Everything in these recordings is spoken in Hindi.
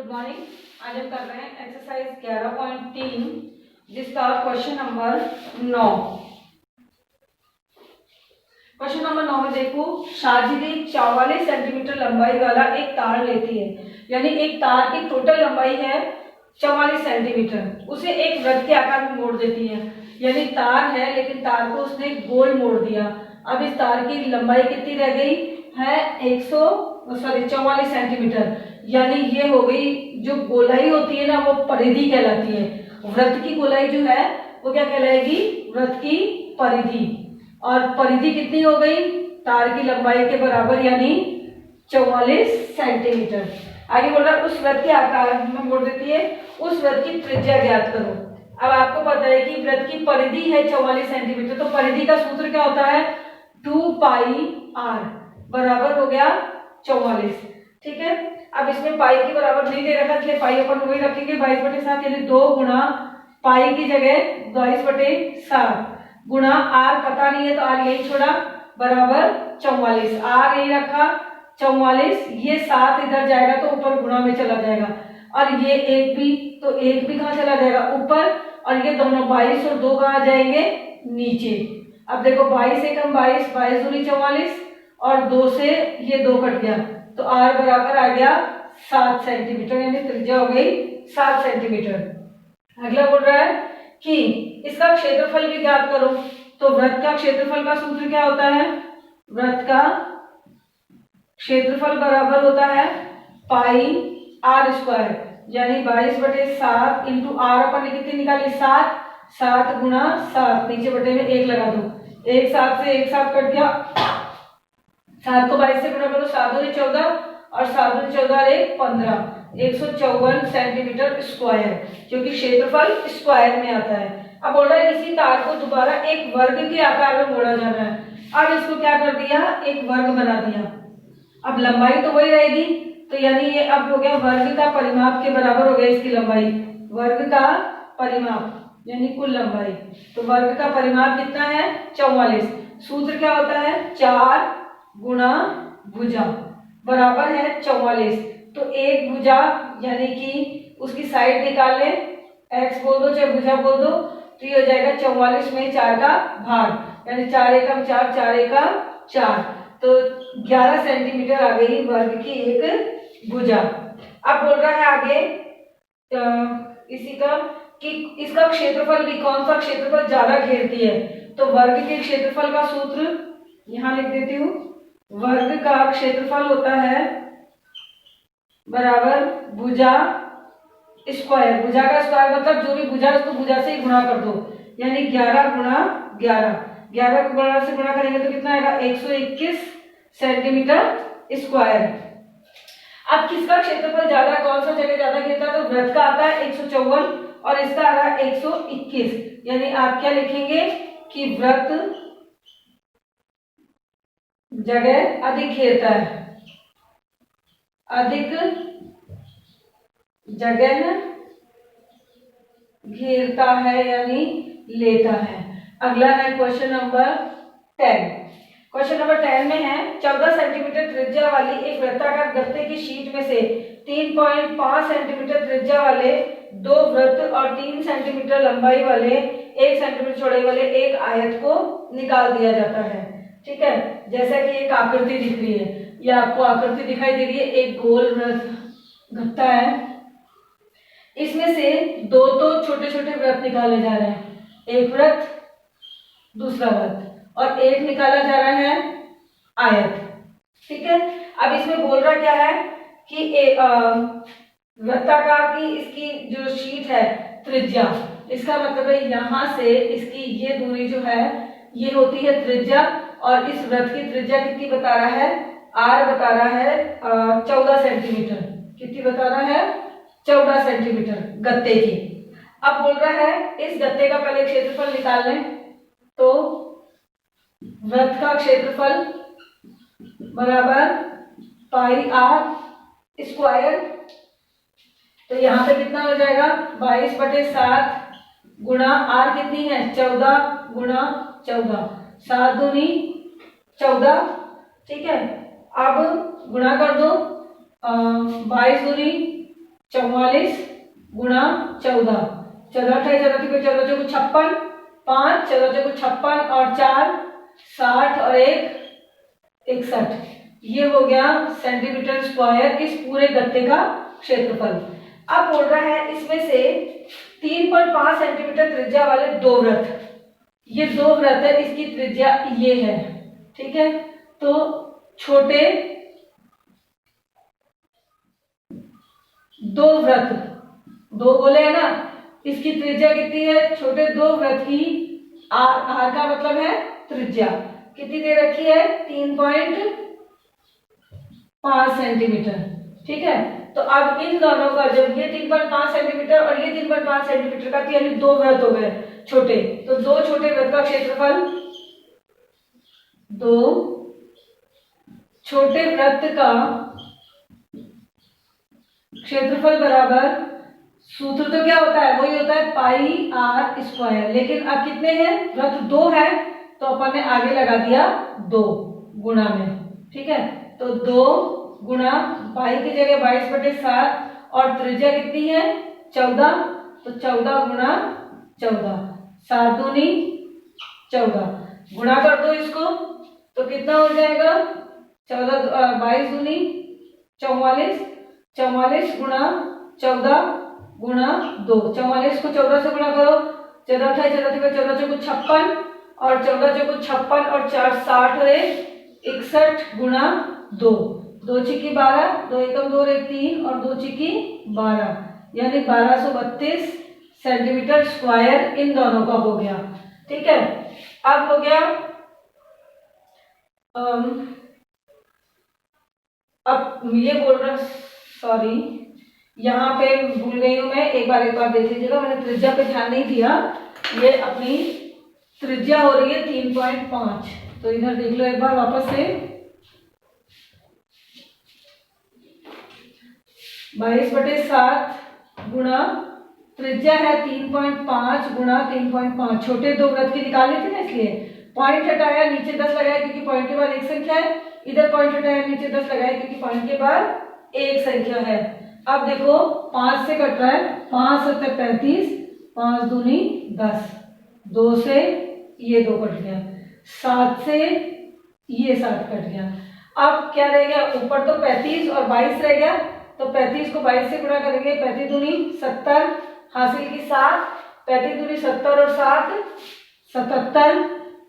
Good morning. आज हम कर रहे हैं एक्सरसाइज 11.3 जिसका क्वेश्चन नंबर 9। क्वेश्चन नंबर 9 में देखो, शाजिदी 44 सेंटीमीटर लंबाई वाला एक तार लेती है, यानी एक तार की टोटल लंबाई है 44 सेंटीमीटर, उसे एक वृत्त के आकार में मोड़ देती है। यानी तार है लेकिन तार को उसने गोल मोड़ दिया। अब इस तार की लंबाई कितनी रह गई है 44 सेंटीमीटर, यानी ये हो गई। जो गोलाई होती है ना वो परिधि कहलाती है। वृत्त की गोलाई जो है वो क्या कहलाएगी, वृत्त की परिधि। और परिधि कितनी हो गई, तार की लंबाई के बराबर यानी 44 सेंटीमीटर। आगे बोल रहा है उस वृत्त के आकार में मोड़ देती है, उस वृत्त की त्रिज्या ज्ञात करो। अब आपको पता है कि वृत्त की परिधि है 44 सेंटीमीटर, तो परिधि का सूत्र क्या होता है 2 पाई r बराबर हो गया 44। ठीक है, अब इसमें पाई के बराबर नहीं दे रखा, इसलिए पाई अपन वही रखेंगे 22/7, यानी 2 गुणा पाई की जगह 22/7 गुणा r पता नहीं है तो r यही छोड़ा बराबर 44। r यही रखा 44, ये 7 इधर जाएगा तो ऊपर गुणा में चला जाएगा, और ये एक भी, तो एक भी कहाँ चला जाएगा ऊपर, और ये दोनों 22 और 2 कहाँ जाएंगे नीचे। अब देखो 22 एकम 22, 22 दूनी 44 और 2 से ये 2 कट गया, तो r बराबर आ गया 7 सेंटीमीटर, यानी त्रिज्या हो गई 7 सेंटीमीटर। अगला बोल रहा है कि इसका क्षेत्रफल भी ज्ञात करो। तो वृत्त का क्षेत्रफल का सूत्र क्या होता है, वृत्त का क्षेत्रफल बराबर होता है पाई r स्क्वायर, यानी 22/7 इंटू r अपन ने कितनी निकाली 7, 7 गुणा 7, नीचे बटे में 1 लगा दो, 1 7 से 1 7 कट गया, 7 को 22 से गुणा करो, 7 दूनी 14 और 7 दूनी 14 रे 15, 154 सेंटीमीटर स्क्वायर, क्योंकि क्षेत्रफल स्क्वायर में आता है। अब बोल रहा है इसी तार को दोबारा एक वर्ग के आकार में मोड़ा जाना है। अब इसको क्या कर दिया, एक वर्ग बना दिया। अब लंबाई तो वही रहेगी, तो यानी ये अब हो गया वर्ग का परिमाप के बराबर हो गया इसकी लंबाई, वर्ग का परिमाप यानी कुल लंबाई। तो वर्ग का परिमाप कितना है 44। सूत्र क्या होता है 4 गुणा भुजा बराबर है 44। तो एक भुजा यानी कि उसकी साइड निकाल ले, x बोल दो चाहे भुजा बोल दो, तो ये हो जाएगा 44 में 4 का भाग, यानी 4 एकम 4, 4 एकम 4, तो 11 सेंटीमीटर आ गई वर्ग की एक भुजा। अब बोल रहा है आगे इसी का कि इसका क्षेत्रफल भी, कौन सा क्षेत्रफल ज्यादा घेरती है। तो वर्ग के क्षेत्रफल का सूत्र यहां लिख देती हूँ, वर्ग का क्षेत्रफल होता है बराबर भुजा स्क्वायर। भुजा का स्क्वायर मतलब जो भी भुजा उसको भुजा से ही गुणा कर दो, यानी 11 गुणा 11, 11 को 12 से गुणा करेंगे तो कितना आएगा 121 सेंटीमीटर स्क्वायर। अब किसका क्षेत्रफल ज्यादा, कौन सा जगह ज्यादा घेरता है, तो वृत्त का आता है 154 और इसका आ रहा है 121, यानी आप क्या लिखेंगे कि वृत्त जगह अधिक घेरता है, अधिक जगह घेरता है यानी लेता है। अगला है क्वेश्चन नंबर 10। क्वेश्चन नंबर 10 में है 14 सेंटीमीटर त्रिज्या वाली एक वृत्ताकार गत्ते की शीट में से 3.5 सेंटीमीटर त्रिज्या वाले 2 वृत्त और 3 सेंटीमीटर लंबाई वाले 1 सेंटीमीटर चौड़ाई वाले एक आयत को निकाल दिया जाता है। ठीक है, जैसा कि एक आकृति दिख रही है, यह आपको आकृति दिखाई दे रही है, एक गोल वृत्त गत्ता है, इसमें से 2 तो छोटे छोटे वृत्त निकाले जा रहे हैं, एक वृत्त दूसरा वृत्त, और एक निकाला जा रहा है आयत। ठीक है, अब इसमें बोल रहा क्या है कि वृत्ताकार की इसकी जो शीट है त्रिज्या, इसका मतलब है यहां से इसकी ये दूरी जो है ये होती है त्रिज्या, और इस वृत्त की त्रिज्या कितनी बता रहा है r बता रहा है 14 सेंटीमीटर। कितनी बता रहा है 14 सेंटीमीटर गत्ते की। अब बोल रहा है इस गत्ते का पहले क्षेत्रफल निकाल लें, तो वृत्त का क्षेत्रफल बराबर पाई r स्क्वायर, तो यहां पे कितना हो जाएगा 22/7 गुणा r कितनी है 14 गुणा 14, 7 दूनी 14। ठीक है, अब गुणा कर दो 22 दूनी 44 गुणा 14, 14 अठाई 14 को 14 चौको 56, 5 14 चौको 56 और 4 60 और 1 61। ये हो गया सेंटीमीटर स्क्वायर इस पूरे गत्ते का क्षेत्रफल। अब बोल रहा है इसमें से 3.5 सेंटीमीटर त्रिज्या वाले दो वृत्त, ये दो वृत्त है, इसकी त्रिज्या ये है, ठीक है। तो छोटे दो वृत्त, दो बोले है ना, इसकी त्रिज्या कितनी है? छोटे दो वृत्त की आर, आर का मतलब है त्रिज्या, कितनी दे रखी है? 3.5 सेंटीमीटर, ठीक है। तो अब इन दोनों का, जब ये 3.5 सेंटीमीटर और ये 3.5 सेंटीमीटर का, यानी दो वृत्त हो गए छोटे, तो दो छोटे वृत्त का क्षेत्रफल, दो छोटे वृत्त का क्षेत्रफल बराबर, सूत्र तो क्या होता है? वही होता है पाई आर स्क्वायर। लेकिन अब कितने हैं? वृत्त दो है, तो अपन ने आगे लगा दिया दो गुणा में, ठीक है। तो 2 गुणा पाई की जगह 22/7 और त्रिज्या कितनी है? 14, तो 14 गुणा 14, 7 दूनी 14, गुणा कर दो इसको तो कितना हो जाएगा? 14 22 दूनी 44, 44 गुणा 14 गुणा 2, 44 को 14 से गुणा करो, 14 अठाई 14 14 चौको 56 और 14 चौको 56 और 4 60 और 61 गुणा 2, 2 चिकी 12, 2 एकम 2 एक 3 और 2 चिकी 12, यानी 1232 सेंटीमीटर स्क्वायर इन दोनों का हो गया, ठीक है। अब हो गया अब ये बोल रहा, सॉरी यहाँ पे भूल गई हूं मैं, एक बार देख लीजिएगा, मैंने त्रिज्या पे ध्यान नहीं दिया। ये अपनी त्रिज्या हो रही है 3.5, तो इधर देख लो एक बार वापस से, 22/7 गुणा त्रिज्या है 3.5 गुणा 3.5, छोटे दो वृत्त की निकाली थी ना, इसलिए पॉइंट हटाया, नीचे 10 लगाया क्योंकि पॉइंट के बाद एक संख्या है, इधर पॉइंट हटाया, नीचे 10 लगाया क्योंकि पॉइंट के बाद एक संख्या है। अब देखो 5 से कट रहा है, 5 7 35, 5 दूनी 10, 2 से ये 2 कट गया, 7 से ये 7 कट गया। अब क्या रह गया? ऊपर तो 35 और 22 रह गया, तो 35 को 22 से गुणा करेंगे, 35 दूनी 70, हासिल की 7, 35 दूनी 70 और 7 77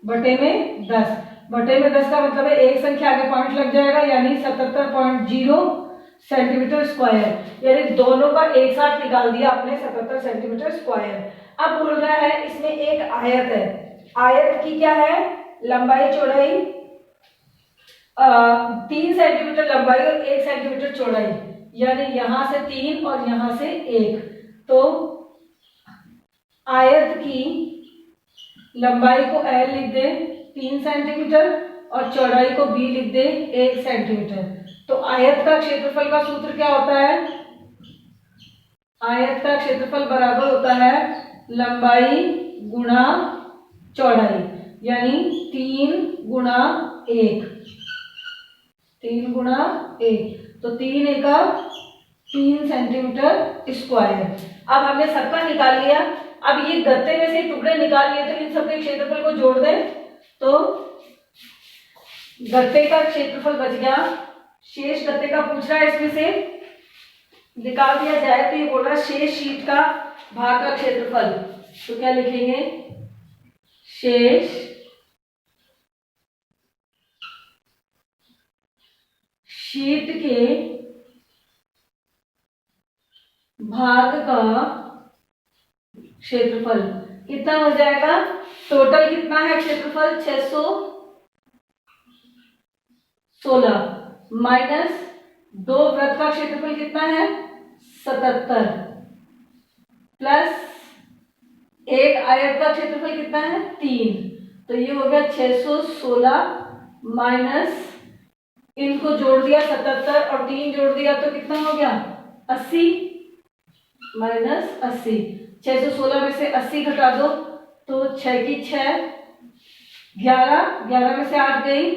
बटे में 10, बटे में 10 का मतलब है एक संख्या आगे पॉइंट लग जाएगा, यानी 77.0 सेंटीमीटर स्क्वायर, यानी दोनों का एक साथ निकाल दिया आपने 77 सेंटीमीटर स्क्वायर। अब बोल रहा है इसमें एक आयत है, आयत की क्या है? लंबाई चौड़ाई 3 सेंटीमीटर लंबाई और 1 सेंटीमीटर चौड़ाई, यानी यहां से 3 और यहां से 1, तो आयत की लंबाई को L लिख दे 3 सेंटीमीटर और चौड़ाई को B लिख दे 1 सेंटीमीटर। तो आयत का क्षेत्रफल का सूत्र क्या होता है? आयत का क्षेत्रफल बराबर होता है लंबाई गुणा चौड़ाई, यानी 3 गुणा 1, 3 गुणा 1, तो 3 एका 3 सेंटीमीटर स्क्वायर। अब हमने सबका निकाल लिया, अब ये गत्ते में से टुकड़े निकाल लिए, तो इन सबके क्षेत्रफल को जोड़ दें, तो गत्ते का क्षेत्रफल बच गया, शेष गत्ते का पूछ रहा है, इसमें से निकाल दिया जाए तो ये बोल रहा है शेष शीट का भाग का क्षेत्रफल, तो क्या लिखेंगे? शेष शीट के भाग का क्षेत्रफल कितना हो जाएगा? टोटल कितना है क्षेत्रफल? 616 माइनस 2 वृत्त का क्षेत्रफल कितना है? 77 प्लस 1 आयत का क्षेत्रफल कितना है? 3, तो ये हो गया 616 माइनस, इनको जोड़ दिया 77 और 3 जोड़ दिया तो कितना हो गया? 80 माइनस 80, 616 में से 80 घटा दो तो 6 की 6, 11 में से 8 गई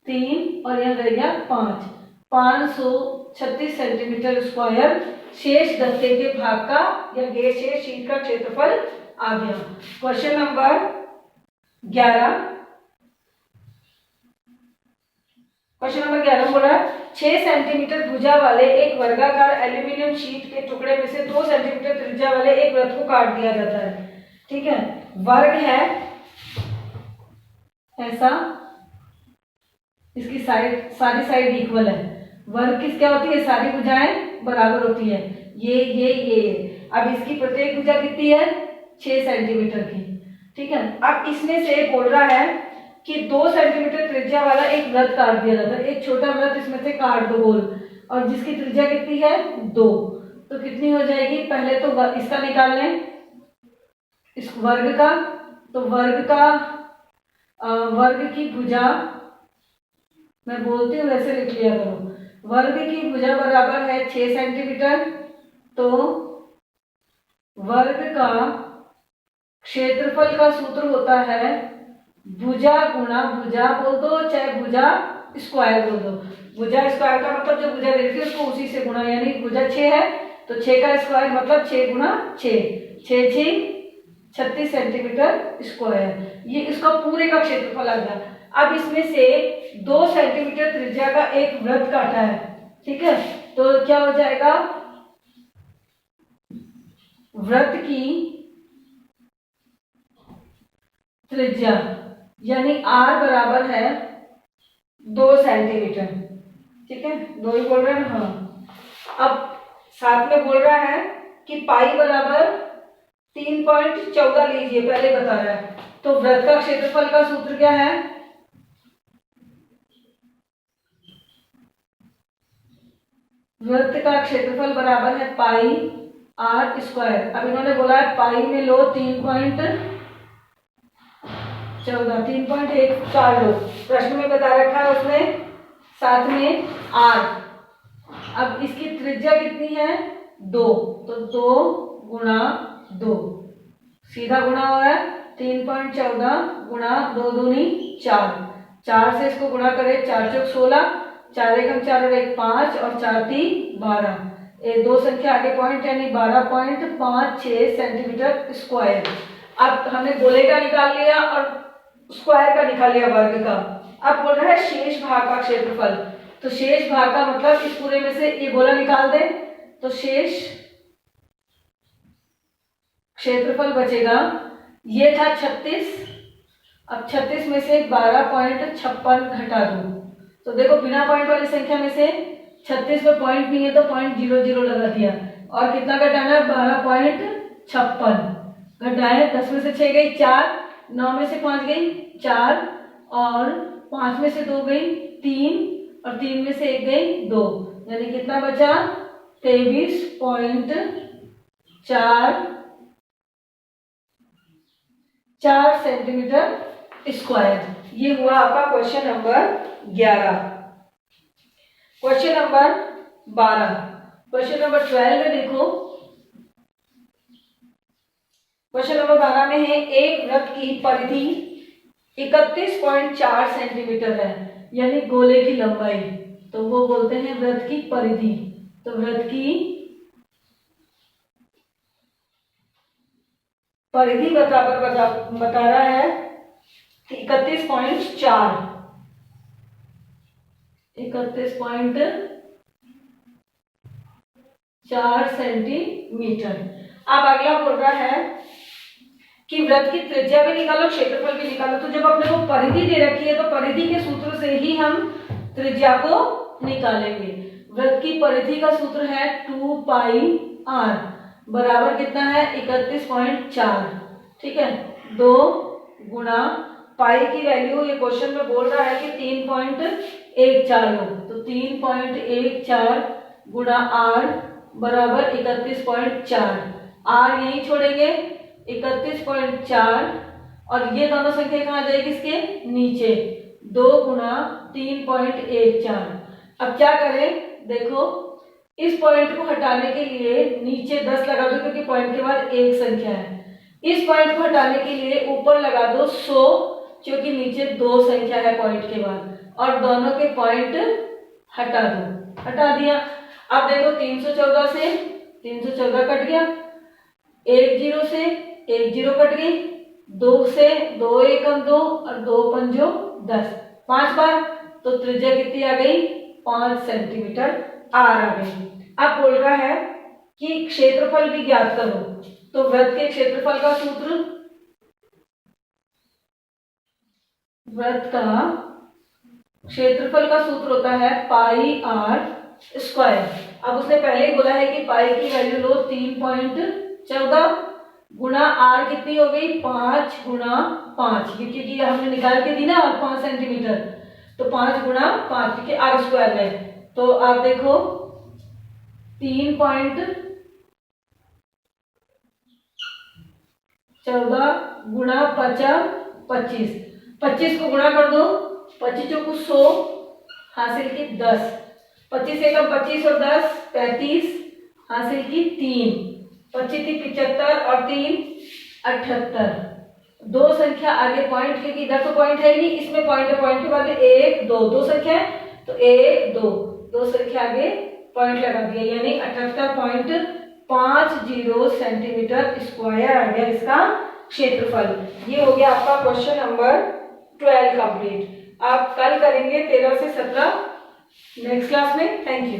3 और यह रह गया 5, 500 36 सेंटीमीटर स्क्वायर शेष गत्ते के भाग का या शेष शीट का क्षेत्रफल आ गया। Question number 11। क्वेश्चन नंबर 11 बोला 6 सेंटीमीटर भुजा वाले एक वर्गाकार एल्यूमिनियम शीट के टुकड़े में से 2 सेंटीमीटर त्रिज्या वाले एक वृत्त को काट दिया जाता है। ठीक है, वर्ग है ऐसा, इसकी साइड सारी साइड इक्वल है। वर्ग किस क्या होती है, सारी भुजाएं बराबर होती है। ये अब इसकी प्रत्येक भुजा कितनी है, 6 सेंटीमीटर की। ठीक है, अब इसमें से बोल रहा है कि 2 सेंटीमीटर त्रिज्या वाला एक वृत्त काट दिया जाता है। एक छोटा वृत्त इसमें से काट दो गोल, और जिसकी त्रिज्या कितनी है 2, तो कितनी हो जाएगी, पहले तो इसका निकाल लें, इस वर्ग का। तो वर्ग की भुजा, मैं बोलती हूँ वैसे लिख लिया करो, वर्ग की भुजा बराबर है 6 सेंटीमीटर। तो वर्ग का क्षेत्रफल का सूत्र होता है भुजा गुणा भुजा बोल दो, चाहे भुजा स्क्वायर बोल दो। भुजा स्क्वायर का मतलब जो भुजा देती है उसको उसी से गुणा, यानी भुजा 6 है तो 6 का स्क्वायर मतलब 6 गुणा 6, 6 36 सेंटीमीटर स्क्वायर। ये इसका पूरे का क्षेत्रफल आ गया। अब इसमें से 2 सेंटीमीटर त्रिज्या का एक वृत्त काटा है। ठीक है, तो क्या हो जाएगा, वृत्त की त्रिज्या यानी r बराबर है 2 सेंटीमीटर। ठीक है, 2 ही बोल रहे हैं ना। हाँ, अब साथ में बोल रहा है कि पाई बराबर 3.14 लीजिए, पहले बता रहा है। तो वृत्त का क्षेत्रफल का सूत्र क्या है, वृत्त का क्षेत्रफल बराबर है पाई r स्क्वायर। अब इन्होंने बोला है पाई में लो 3.14, 3.1 लो, प्रश्न में बता रखा है उसने, साथ में r। अब इसकी त्रिज्या कितनी है 2, तो 2 गुणा 2, सीधा गुणा हो रहा है 3.14 गुणा 2 दूनी 4, 4 से इसको गुणा करें, 4 चौक 16, 4 एकम 4 और 1 5 और 4 3 12, ये 2 संख्या आगे पॉइंट यानी 12.56 सेंटीमीटर स्क्वायर। अब हमने गोले का निकाल लिया और स्क्वायर का निकाल लिया, वर्ग का। अब बोल रहा है शेष भाग का क्षेत्रफल। तो शेष भाग का मतलब इस पूरे में से ये गोला निकाल दे तो शेष क्षेत्रफल बचेगा, ये था 36। अब 36 में से 12.56 घटा दो, तो देखो बिना पॉइंट वाली संख्या में से 36 में पॉइंट नहीं है तो 0.00 लगा दिया, और कितना घटाना है 12.56 घटाए, 10 में से 6 गई 4, 9 में से 5 गई 4, और 5 में से 2 गई 3, और 3 में से 1 गई 2, यानी कितना बचा 23.44 सेंटीमीटर स्क्वायर। ये हुआ आपका question number 11। Question number 12। Question number 12 में देखो, क्वेश्चन नंबर 12 में है एक वृत्त की परिधि 31.4 सेंटीमीटर है, यानी गोले की लंबाई, तो वो बोलते हैं वृत्त की परिधि। तो वृत्त की परिधि बता रहा है 31.4 सेंटीमीटर। अब अगला बोल रहा है कि वृत्त की त्रिज्या भी निकालो, क्षेत्रफल भी निकालो। तो जब अपने को परिधि दे रखी है तो परिधि के सूत्र से ही हम त्रिज्या को निकालेंगे। वृत्त की परिधि का सूत्र है 2 पाई r बराबर कितना है 31.4। ठीक है, 2 गुणा पाई की वैल्यू ये क्वेश्चन में बोल रहा है कि 3.14 लो, तो 3.14 गुणा r बराबर 31.4। r यही छोड़ेंगे 31.4, और ये दोनों संख्या कहाँ जाएगी इसके नीचे, 2 गुणा 3.14। अब क्या करें, देखो इस पॉइंट को हटाने के लिए नीचे 10 लगा दो, क्योंकि पॉइंट के बाद एक संख्या है। इस पॉइंट को हटाने के लिए ऊपर लगा दो 100, क्योंकि नीचे 2 संख्या है पॉइंट के बाद, और दोनों के पॉइंट हटा दो। हटा दिया। अब देखो 314 से 314 कट गया, 1 0 से 1 0 कट गई, 2 से 2 एकम 2 और 2 पंजो 10, 5 बार, तो त्रिज्या कितनी आ गई? 5 सेंटीमीटर आर आ गई। अब बोल रहा है कि क्षेत्रफल भी ज्ञात करो, तो वृत्त के क्षेत्रफल का सूत्र, वृत्त का क्षेत्रफल का सूत्र होता है पाई आर स्क्वायर। अब उसने पहले ही बोला है कि पाई की वैल्यू लो 3.14 गुणा आर कितनी हो गई? 5 गुणा 5, क्योंकि हमने निकाल के दी ना 5 सेंटीमीटर, तो 5 गुणा 5 क्योंकि आर स्क्वायर है। तो आप देखो 3.14 गुणा 50 25, 25 को गुणा कर दो, 25 चौको 100 हासिल की 10, 25 एकम 25 और 10 35 हासिल की 3, 25 थी 75 और 3 78, दो संख्या आगे पॉइंट, क्योंकि इधर तो पॉइंट है नहीं, इसमें पॉइंट है, पॉइंट के बाद 1 2 दो संख्या है, तो 1 2 दो संख्या आगे पॉइंट लगा दिया, यानी 78.50 सेंटीमीटर स्क्वायर आ गया इसका क्षेत्रफल। ये हो गया आपका क्वेश्चन नंबर 12 कंप्लीट। आप कल करेंगे 13 से 17 नेक्स्ट क्लास में। Thank you.